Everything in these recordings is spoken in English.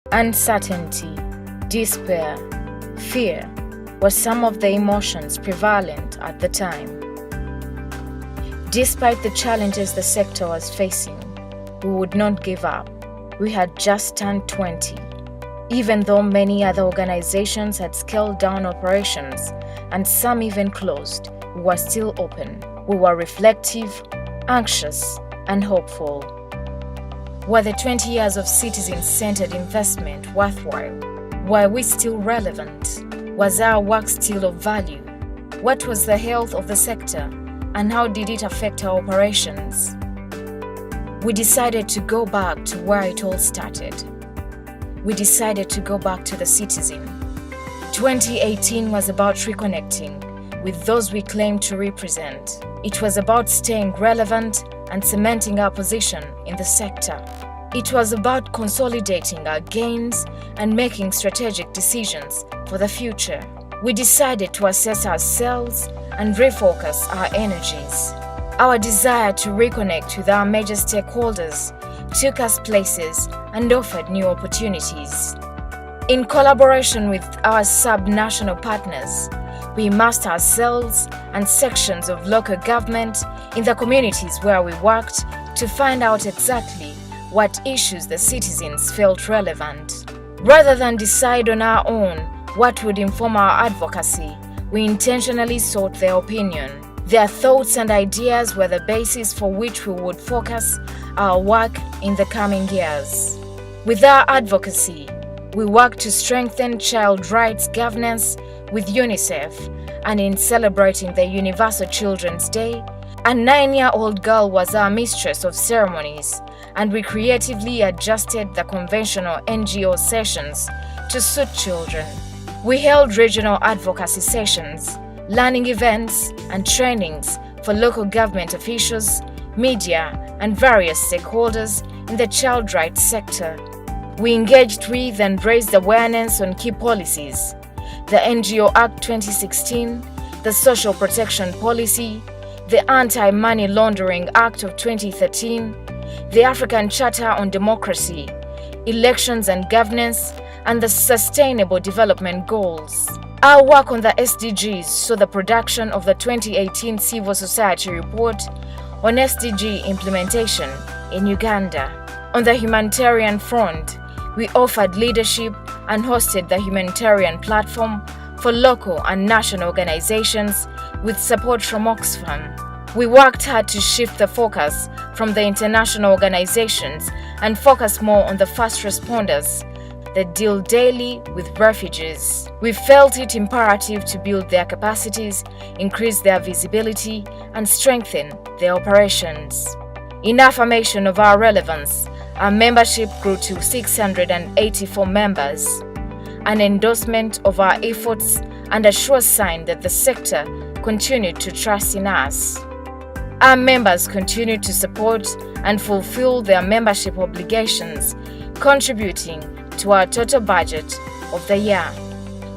Uncertainty, despair, fear were some of the emotions prevalent at the time. Despite the challenges the sector was facing, we would not give up. We had just turned 20. Even though many other organizations had scaled down operations and some even closed, we were still open. We were reflective, anxious, and hopeful. Were the 20 years of citizen-centered investment worthwhile? Were we still relevant? Was our work still of value? What was the health of the sector, and how did it affect our operations? We decided to go back to where it all started. We decided to go back to the citizen. 2018 was about reconnecting with those we claimed to represent. It was about staying relevant and cementing our position in the sector. It was about consolidating our gains and making strategic decisions for the future. We decided to assess ourselves and refocus our energies. Our desire to reconnect with our major stakeholders took us places and offered new opportunities. In collaboration with our sub-national partners, we immersed ourselves and sections of local government in the communities where we worked to find out exactly what issues the citizens felt relevant. Rather than decide on our own what would inform our advocacy, we intentionally sought their opinion. Their thoughts and ideas were the basis for which we would focus our work in the coming years. With our advocacy, we work to strengthen child rights governance with UNICEF, and in celebrating the Universal Children's Day, a 9-year-old girl was our mistress of ceremonies, and we creatively adjusted the conventional NGO sessions to suit children. We held regional advocacy sessions, learning events, and trainings for local government officials, media, and various stakeholders in the child rights sector. We engaged with and raised awareness on key policies: the NGO Act 2016, the Social Protection Policy, the Anti-Money Laundering Act of 2013, the African Charter on Democracy, Elections and Governance, and the Sustainable Development Goals. Our work on the SDGs saw the production of the 2018 Civil Society Report on SDG implementation in Uganda. On the humanitarian front, we offered leadership and hosted the Humanitarian platform for local and national organizations with support from Oxfam. We worked hard to shift the focus from the international organizations and focus more on the first responders that deal daily with refugees. We felt it imperative to build their capacities, increase their visibility, and strengthen their operations. In affirmation of our relevance, our membership grew to 684 members, an endorsement of our efforts and a sure sign that the sector continued to trust in us. Our members continued to support and fulfill their membership obligations, contributing to our total budget of the year.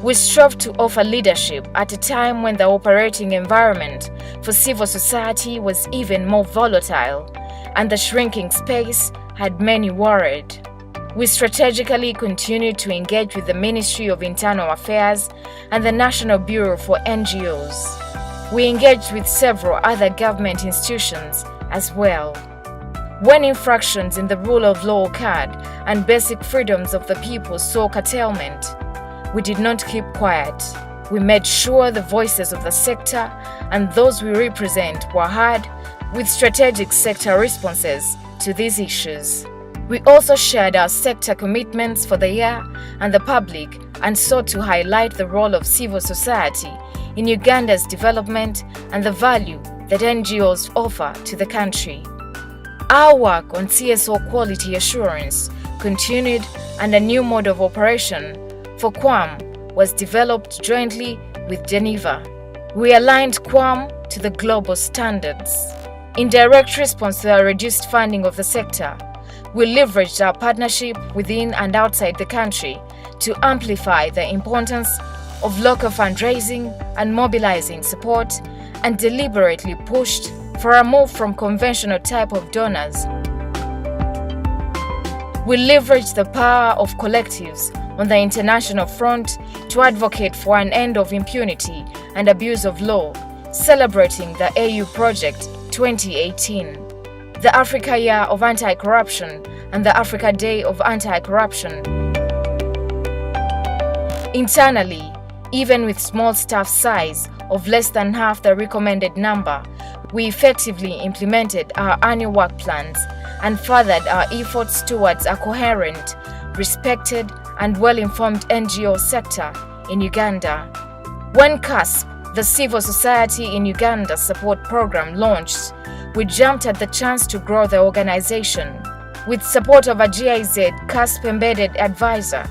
We strove to offer leadership at a time when the operating environment for civil society was even more volatile, and the shrinking space had many worried. We strategically continued to engage with the Ministry of Internal Affairs and the National Bureau for NGOs. We engaged with several other government institutions as well. When infractions in the rule of law occurred and basic freedoms of the people saw curtailment, we did not keep quiet. We made sure the voices of the sector and those we represent were heard with strategic sector responses to these issues. We also shared our sector commitments for the year and the public and sought to highlight the role of civil society in Uganda's development and the value that NGOs offer to the country. Our work on CSO quality assurance continued, and a new mode of operation for QAM was developed jointly with Geneva. We aligned QAM to the global standards. In direct response to the reduced funding of the sector, we leveraged our partnership within and outside the country to amplify the importance of local fundraising and mobilizing support, and deliberately pushed for a move from conventional type of donors We leverage the power of collectives on the international front to advocate for an end of impunity and abuse of law, celebrating the AU Project 2018, the Africa Year of Anti-Corruption and the Africa Day of Anti-Corruption. Internally, even with small staff size of less than half the recommended number, we effectively implemented our annual work plans and furthered our efforts towards a coherent, respected, and well-informed NGO sector in Uganda. When CASP, the Civil Society in Uganda Support Program, launched, we jumped at the chance to grow the organization. With support of a GIZ CASP embedded advisor,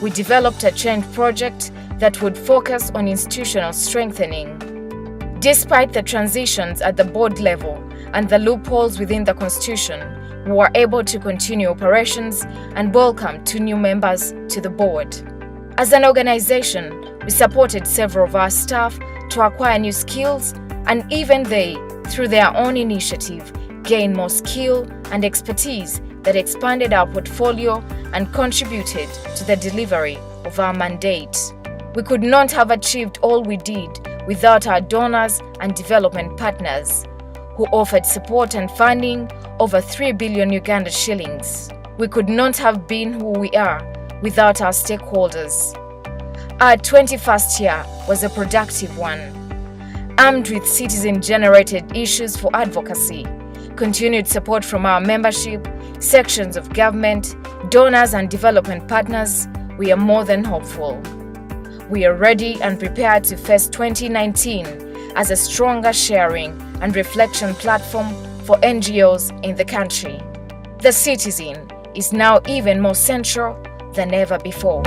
we developed a change project that would focus on institutional strengthening. Despite the transitions at the board level and the loopholes within the constitution, we were able to continue operations and welcome 2 new members to the board. As an organization, we supported several of our staff to acquire new skills, and even they, through their own initiative, gained more skill and expertise that expanded our portfolio and contributed to the delivery of our mandate. We could not have achieved all we did without our donors and development partners, who offered support and funding over 3 billion Uganda shillings. We could not have been who we are without our stakeholders. Our 21st year was a productive one, armed with citizen-generated issues for advocacy, continued support from our membership, sections of government, donors and development partners. We are more than hopeful. We are ready and prepared to face 2019 as a stronger sharing and reflection platform for NGOs in the country. The citizen is now even more central than ever before.